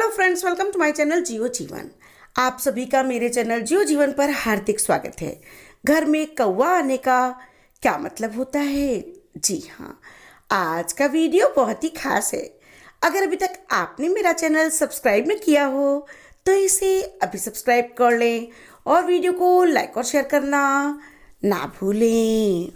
Hello friends, welcome to my channel Jio Jeevan. आप सभी का मेरे चैनल जियो जीवन पर हार्दिक स्वागत है। घर में कौवा आने का क्या मतलब होता है? जी हाँ, आज का वीडियो बहुत ही खास है। अगर अभी तक आपने मेरा चैनल सब्सक्राइब नहीं किया हो तो इसे अभी सब्सक्राइब कर लें और वीडियो को लाइक और शेयर करना ना भूलें।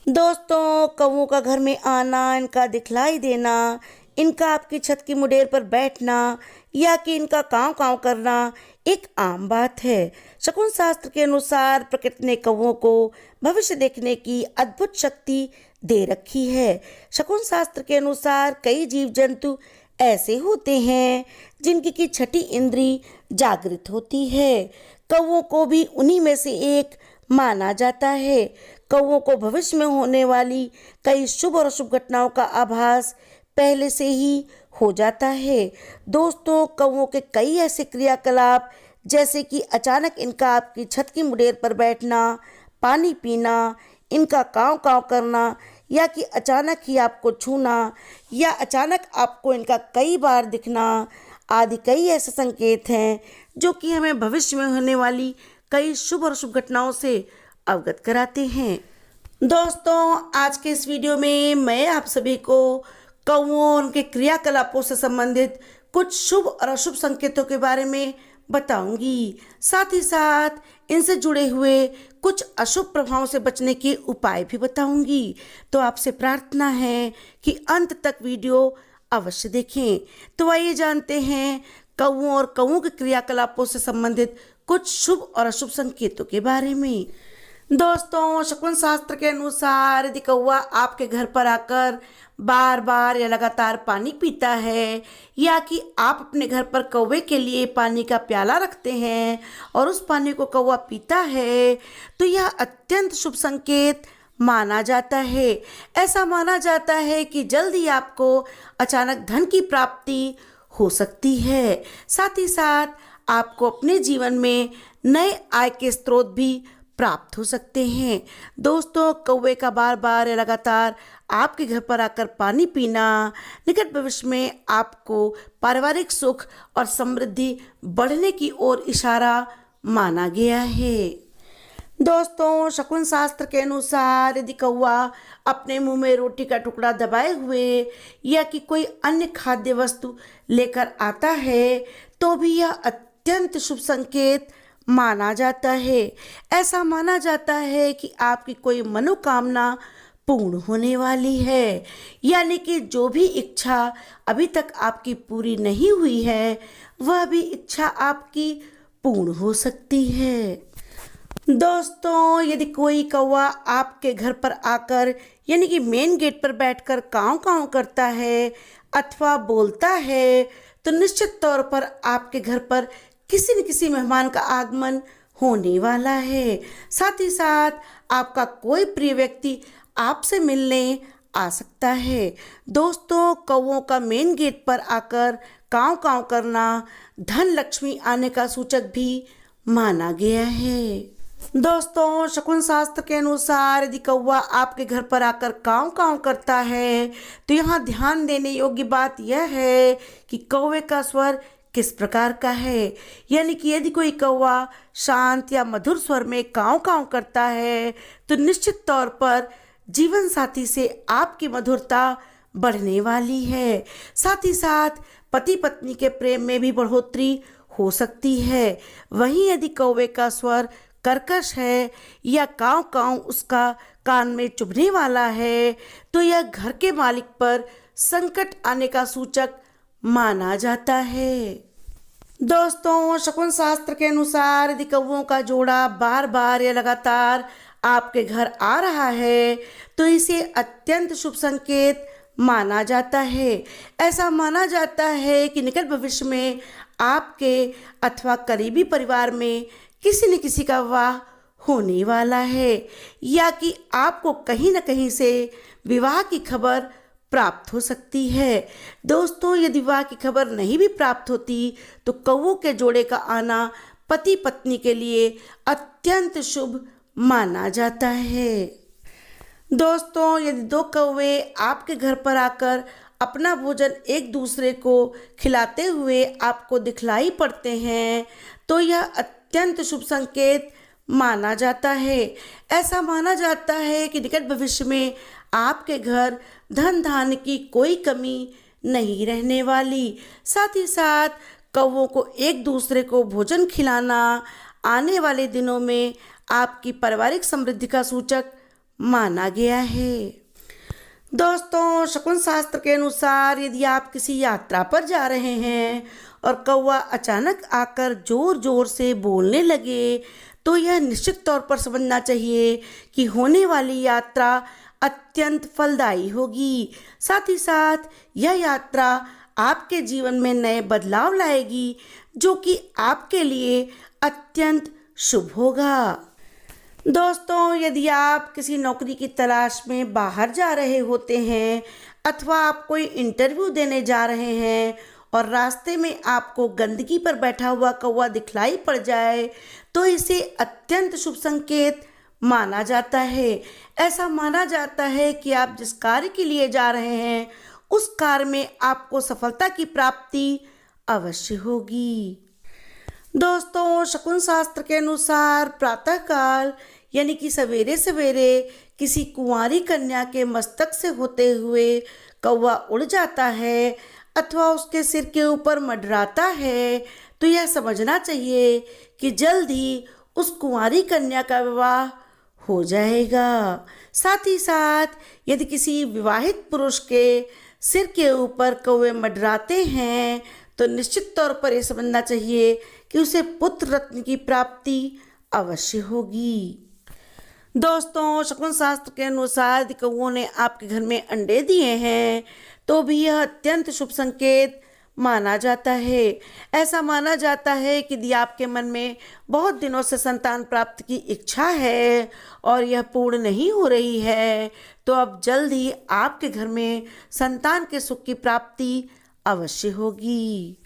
दोस्तों, कौवों का घर में आना, इनका दिखलाई देना, इनका आपकी छत की मुडेर पर बैठना या कि इनका काँव काँव करना एक आम बात है। शकुन शास्त्र के अनुसार प्रकृति ने कौवों को भविष्य देखने की अद्भुत शक्ति दे रखी है। शकुन शास्त्र के अनुसार कई जीव जंतु ऐसे होते हैं जिनकी की छठी इंद्री जागृत होती है। कौवों को भी उन्हीं में से एक माना जाता है। कौवों को भविष्य में होने वाली कई शुभ और अशुभ घटनाओं का आभास पहले से ही हो जाता है। दोस्तों, कौवों के कई ऐसे क्रियाकलाप जैसे कि अचानक इनका आपकी छत की मुडेर पर बैठना, पानी पीना, इनका काँव काँव करना या कि अचानक ही आपको छूना या अचानक आपको इनका कई बार दिखना आदि कई ऐसे संकेत हैं जो कि हमें भविष्य में होने वाली कई शुभ और अशुभ घटनाओं से अवगत कराते हैं। दोस्तों, आज के इस वीडियो में मैं आप सभी को कौवों और उनके क्रियाकलापों से संबंधित कुछ शुभ और अशुभ संकेतों के बारे में बताऊंगी। साथ ही साथ इनसे जुड़े हुए कुछ अशुभ प्रभावों से बचने के उपाय भी बताऊंगी। तो आपसे प्रार्थना है कि अंत तक वीडियो अवश्य देखें। तो आइए जानते हैं कौवों और कौवों के क्रियाकलापों से संबंधित कुछ शुभ और अशुभ संकेतों के बारे में। दोस्तों, शकुन शास्त्र के अनुसार यदि कौवा आपके घर पर आकर बार बार या लगातार पानी पीता है या कि आप अपने घर पर कौवे के लिए पानी का प्याला रखते हैं और उस पानी को कौवा पीता है तो यह अत्यंत शुभ संकेत माना जाता है। ऐसा माना जाता है कि जल्द ही आपको अचानक धन की प्राप्ति हो सकती है। साथ ही साथ आपको अपने जीवन में नए आय के स्रोत भी प्राप्त हो सकते हैं। दोस्तों, कौवे का बार बार या लगातार आपके घर पर आकर पानी पीना निकट भविष्य में आपको पारिवारिक सुख और समृद्धि बढ़ने की ओर इशारा माना गया है। दोस्तों, शकुन शास्त्र के अनुसार यदि कौवा अपने मुंह में रोटी का टुकड़ा दबाए हुए या कि कोई अन्य खाद्य वस्तु लेकर आता है तो भी यह अत्यंत शुभ संकेत माना जाता है। ऐसा माना जाता है कि आपकी कोई मनोकामना पूर्ण होने वाली है, यानी कि जो भी इच्छा अभी तक आपकी पूरी नहीं हुई है वह भी इच्छा आपकी पूर्ण हो सकती है। दोस्तों, यदि कोई कौवा आपके घर पर आकर यानी कि मेन गेट पर बैठकर काँव काँव करता है अथवा बोलता है तो निश्चित तौर पर आपके घर पर किसी न किसी मेहमान का आगमन होने वाला है। साथ ही साथ आपका कोई प्रिय व्यक्ति आपसे मिलने आ सकता है। दोस्तों, कौवों का मेन गेट पर आकर काँव काँव करना धन लक्ष्मी आने का सूचक भी माना गया है। दोस्तों, शकुन शास्त्र के अनुसार यदि कौवा आपके घर पर आकर काँव काँव करता है तो यहाँ ध्यान देने योग्य बात यह है कि कौवे का स्वर किस प्रकार का है। यानी कि यदि कोई कौवा शांत या मधुर स्वर में काँव काँव करता है तो निश्चित तौर पर जीवन साथी से आपकी मधुरता बढ़ने वाली है। साथ ही साथ पति पत्नी के प्रेम में भी बढ़ोतरी हो सकती है। वहीं यदि कौवे का स्वर कर्कश है या काँव काँव उसका कान में चुभने वाला है तो यह घर के मालिक पर संकट आने का सूचक माना जाता है। दोस्तों, शकुन शास्त्र के अनुसार यदि कौवों का जोड़ा बार बार या लगातार आपके घर आ रहा है तो इसे अत्यंत शुभ संकेत माना जाता है। ऐसा माना जाता है कि निकट भविष्य में आपके अथवा करीबी परिवार में किसी न किसी का विवाह होने वाला है या कि आपको कहीं न कहीं से विवाह की खबर प्राप्त हो सकती है। दोस्तों, यदि विवाह की खबर नहीं भी प्राप्त होती तो कौवों के जोड़े का आना पति पत्नी के लिए अत्यंत शुभ माना जाता है। दोस्तों, यदि दो कौवे आपके घर पर आकर अपना भोजन एक दूसरे को खिलाते हुए आपको दिखलाई पड़ते हैं तो यह अत्यंत शुभ संकेत माना जाता है। ऐसा माना जाता है कि निकट भविष्य में आपके घर धन धान्य की कोई कमी नहीं रहने वाली। साथ ही साथ कौवों को एक दूसरे को भोजन खिलाना आने वाले दिनों में आपकी पारिवारिक समृद्धि का सूचक माना गया है। दोस्तों, शकुन शास्त्र के अनुसार यदि आप किसी यात्रा पर जा रहे हैं और कौवा अचानक आकर जोर जोर से बोलने लगे तो यह निश्चित तौर पर समझना चाहिए कि होने वाली यात्रा अत्यंत फलदायी होगी। साथ ही साथ यह यात्रा आपके जीवन में नए बदलाव लाएगी जो कि आपके लिए अत्यंत शुभ होगा। दोस्तों, यदि आप किसी नौकरी की तलाश में बाहर जा रहे होते हैं अथवा आप कोई इंटरव्यू देने जा रहे हैं और रास्ते में आपको गंदगी पर बैठा हुआ कौवा दिखलाई पड़ जाए तो इसे अत्यंत शुभ संकेत माना जाता है। ऐसा माना जाता है कि आप जिस कार्य के लिए जा रहे हैं उस कार्य में आपको सफलता की प्राप्ति अवश्य होगी। दोस्तों, शकुन शास्त्र के अनुसार प्रातःकाल यानी कि सवेरे सवेरे किसी कुंवारी कन्या के मस्तक से होते हुए कौवा उड़ जाता है अथवा उसके सिर के ऊपर मंडराता है तो यह समझना चाहिए कि जल्द ही उस कुंवारी कन्या का विवाह हो जाएगा। साथ ही साथ यदि किसी विवाहित पुरुष के सिर के ऊपर कौवे मंडराते हैं तो निश्चित तौर पर यह समझना चाहिए कि उसे पुत्र रत्न की प्राप्ति अवश्य होगी। दोस्तों, शकुन शास्त्र के अनुसार यदि कौवों ने आपके घर में अंडे दिए हैं तो भी यह अत्यंत शुभ संकेत माना जाता है। ऐसा माना जाता है कि यदि आपके मन में बहुत दिनों से संतान प्राप्ति की इच्छा है और यह पूर्ण नहीं हो रही है तो अब जल्द ही आपके घर में संतान के सुख की प्राप्ति अवश्य होगी।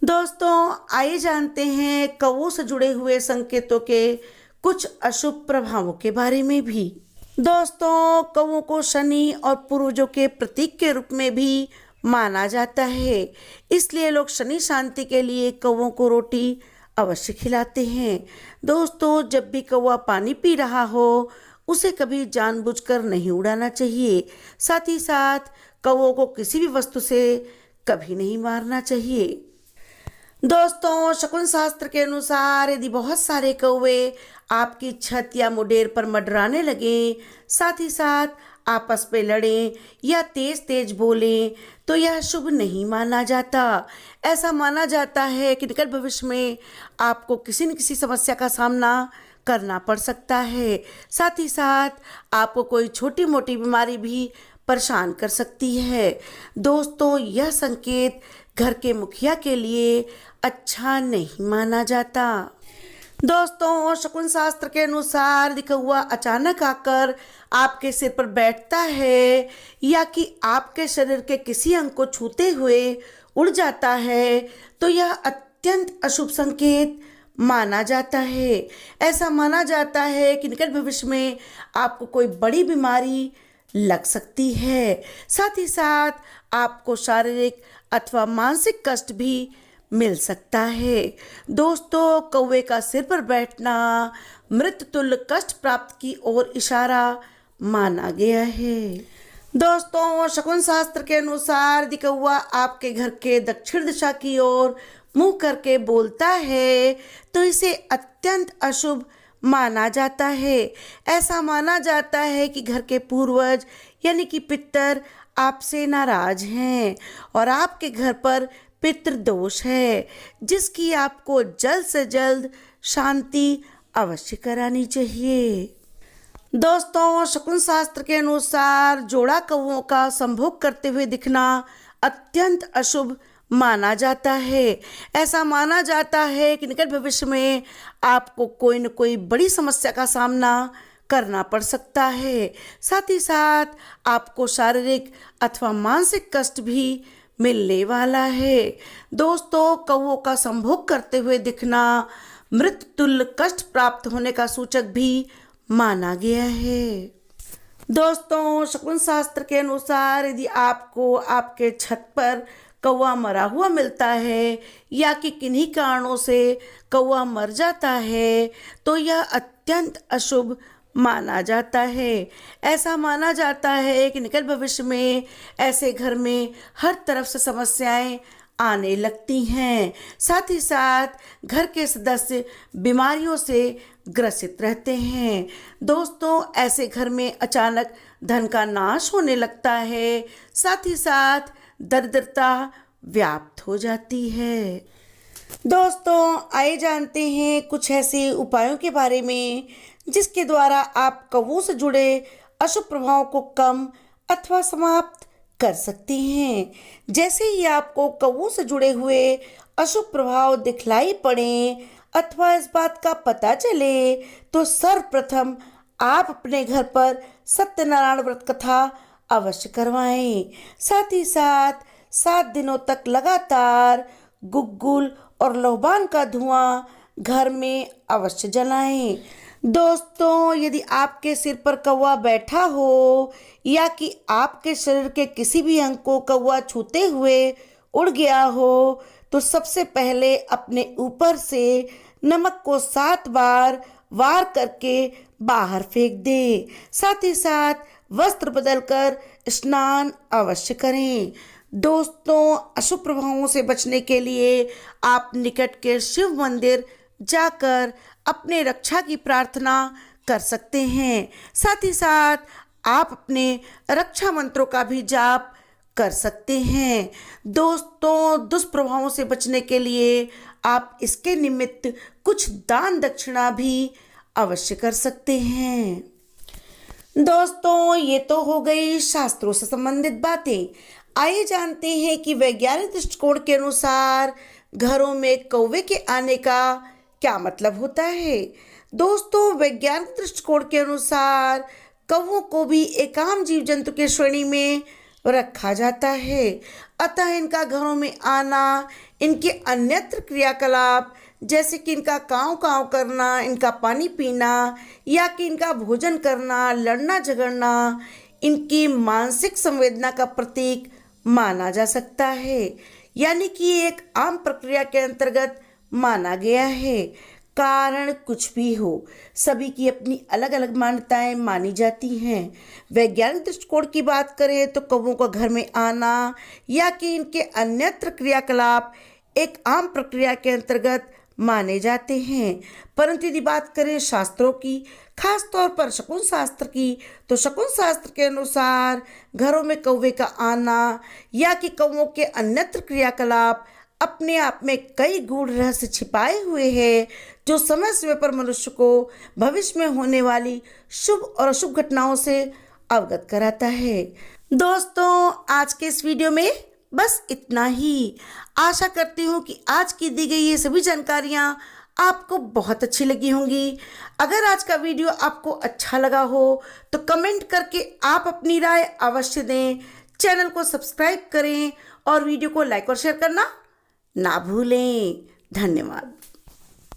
दोस्तों, आइए जानते हैं कौवों से जुड़े हुए संकेतों के कुछ अशुभ प्रभावों के बारे में भी। दोस्तों, कौवों को शनि और पूर्वजों के प्रतीक के रूप में भी माना जाता है, इसलिए लोग शनि शांति के लिए कौवों को रोटी अवश्य खिलाते हैं। दोस्तों, जब भी कौवा पानी पी रहा हो उसे कभी जानबूझकर नहीं उड़ाना चाहिए। साथ ही साथ कौवों को किसी भी वस्तु से कभी नहीं मारना चाहिए। दोस्तों, शकुन शास्त्र के अनुसार यदि बहुत सारे कौवे आपकी छत या मुडेर पर मंडराने लगे, साथ ही साथ आपस में लड़ें या तेज तेज बोलें तो यह शुभ नहीं माना जाता। ऐसा माना जाता है कि निकट भविष्य में आपको किसी न किसी समस्या का सामना करना पड़ सकता है। साथ ही साथ आपको कोई छोटी मोटी बीमारी भी परेशान कर सकती है। दोस्तों, यह संकेत घर के मुखिया के लिए अच्छा नहीं माना जाता। दोस्तों, शकुन शास्त्र के अनुसार यदि कौवा अचानक आकर आपके सिर पर बैठता है या कि आपके शरीर के किसी अंग को छूते हुए उड़ जाता है तो यह अत्यंत अशुभ संकेत माना जाता है। ऐसा माना जाता है कि निकट भविष्य में आपको कोई बड़ी बीमारी लग सकती है। साथ ही साथ आपको शारीरिक अथवा मानसिक कष्ट भी मिल सकता है। दोस्तों, कौवे का सिर पर बैठना मृत्यु तुल्य कष्ट प्राप्त की ओर इशारा माना गया है। दोस्तों, शकुन शास्त्र के अनुसार यदि कौवा आपके घर के दक्षिण दिशा की ओर मुंह करके बोलता है तो इसे अत्यंत अशुभ माना जाता है। ऐसा माना जाता है कि घर के पूर्वज यानी कि पितर आपसे नाराज हैं और आपके घर पर पितृदोष है जिसकी आपको जल्द से जल्द शांति अवश्य करानी चाहिए। दोस्तों, शकुन शास्त्र के अनुसार जोड़ा कौवों का संभोग करते हुए दिखना अत्यंत अशुभ माना जाता है। ऐसा माना जाता है कि निकट भविष्य में आपको कोई न कोई बड़ी समस्या का सामना करना पड़ सकता है। साथ ही साथ आपको शारीरिक अथवा मानसिक कष्ट भी मिलने वाला है। दोस्तों, कौवों का संभोग करते हुए दिखना मृत्यु तुल्य कष्ट प्राप्त होने का सूचक भी माना गया है। दोस्तों, शकुन शास्त्र के अनुसार यदि आपको आपके छत पर कौवा मरा हुआ मिलता है या कि किन्हीं कारणों से कौवा मर जाता है तो यह अत्यंत अशुभ माना जाता है। ऐसा माना जाता है कि निकट भविष्य में ऐसे घर में हर तरफ से समस्याएं आने लगती हैं। साथ ही साथ घर के सदस्य बीमारियों से ग्रसित रहते हैं। दोस्तों, ऐसे घर में अचानक धन का नाश होने लगता है। साथ ही साथ दरिद्रता व्याप्त हो जाती है। दोस्तों, आइए जानते हैं कुछ ऐसे उपायों के बारे में जिसके द्वारा आप कौवों से जुड़े अशुभ प्रभावों को कम अथवा समाप्त कर सकते हैं। जैसे ही आपको कौवों से जुड़े हुए अशुभ प्रभाव दिखलाई पड़े अथवा इस बात का पता चले तो सर्वप्रथम आप अपने घर पर सत्यनारायण व्रत कथा अवश्य करवाएं। साथ ही साथ 7 दिनों तक लगातार गुग्गुल और लोबान का धुआं घर में अवश्य जलाएं। दोस्तों, यदि आपके सिर पर कौवा बैठा हो या कि आपके शरीर के किसी भी अंग को कौवा छूते हुए उड़ गया हो तो सबसे पहले अपने ऊपर से नमक को 7 बार वार करके बाहर फेंक दे। साथ ही साथ वस्त्र बदलकर स्नान अवश्य करें। दोस्तों, अशुभ प्रभावों से बचने के लिए आप निकट के शिव मंदिर जाकर अपने रक्षा की प्रार्थना कर सकते हैं। साथ ही साथ आप अपने रक्षा मंत्रों का भी जाप कर सकते हैं। दोस्तों, दुष्प्रभावों से बचने के लिए आप इसके निमित्त कुछ दान दक्षिणा भी अवश्य कर सकते हैं। दोस्तों, ये तो हो गई शास्त्रों से संबंधित बातें। आइए जानते हैं कि वैज्ञानिक दृष्टिकोण के अनुसार घरों में कौवे के आने का क्या मतलब होता है। दोस्तों, वैज्ञानिक दृष्टिकोण के अनुसार कौवों को भी एक आम जीव जंतु के श्रेणी में रखा जाता है। अतः इनका घरों में आना, इनके अन्यत्र क्रियाकलाप जैसे कि इनका काँव काँव करना, इनका पानी पीना या कि इनका भोजन करना, लड़ना झगड़ना, इनकी मानसिक संवेदना का प्रतीक माना जा सकता है। यानी कि एक आम प्रक्रिया के अंतर्गत माना गया है। कारण कुछ भी हो, सभी की अपनी अलग अलग मान्यताएं मानी जाती हैं। वैज्ञानिक दृष्टिकोण की बात करें तो कौवों का घर में आना या कि इनके अन्यत्र क्रियाकलाप एक आम प्रक्रिया के अंतर्गत माने जाते हैं। परंतु यदि बात करें शास्त्रों की, खास तौर पर शकुन शास्त्र की, तो शकुन शास्त्र के अनुसार घरों में कौवे का आना या कि कौवों के अन्यत्र क्रियाकलाप अपने आप में कई गूढ़ रहस्य छिपाए हुए हैं जो समय समय पर मनुष्य को भविष्य में होने वाली शुभ और अशुभ घटनाओं से अवगत कराता है। दोस्तों, आज के इस वीडियो में बस इतना ही। आशा करती हूँ कि आज की दी गई ये सभी जानकारियाँ आपको बहुत अच्छी लगी होंगी। अगर आज का वीडियो आपको अच्छा लगा हो तो कमेंट करके आप अपनी राय अवश्य दें। चैनल को सब्सक्राइब करें और वीडियो को लाइक और शेयर करना ना भूलें। धन्यवाद।